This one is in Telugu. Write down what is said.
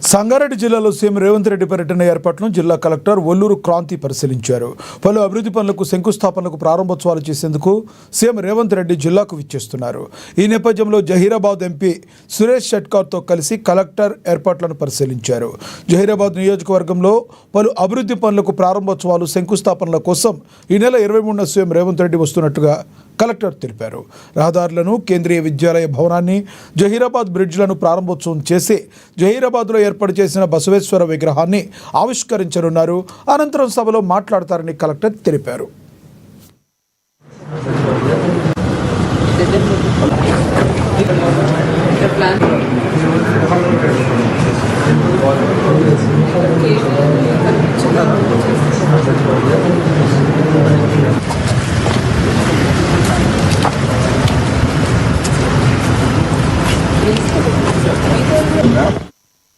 సంగారెడ్డి జిల్లాలో సీఎం రేవంత్ రెడ్డి పర్యటన ఏర్పాట్లను జిల్లా కలెక్టర్ ఒల్లూరు క్రాంతి పరిశీలించారు. పలు అభివృద్ధి పనులకు శంకుస్థాపనలకు ప్రారంభోత్సవాలు చేసేందుకు సీఎం రేవంత్ రెడ్డి జిల్లాకు విచ్చేస్తున్నారు. ఈ నేపథ్యంలో జహీరాబాద్ ఎంపీ సురేష్ షెట్కార్తో కలిసి కలెక్టర్ ఏర్పాట్లను పరిశీలించారు. జహీరాబాద్ నియోజకవర్గంలో పలు అభివృద్ధి పనులకు ప్రారంభోత్సవాలు శంకుస్థాపనల కోసం ఈ నెల 23న సీఎం రేవంత్ రెడ్డి వస్తున్నట్టుగా కలెక్టర్ తెలిపారు. రహదారులను, కేంద్రీయ విద్యాలయ భవనాన్ని, జహీరాబాద్ బ్రిడ్జ్లను ప్రారంభోత్సవం చేసి జహీరాబాద్లో ఏర్పాటు చేసిన బసవేశ్వర విగ్రహాన్ని ఆవిష్కరించనున్నారు. అనంతరం సభలో మాట్లాడతారని కలెక్టర్ తెలిపారు.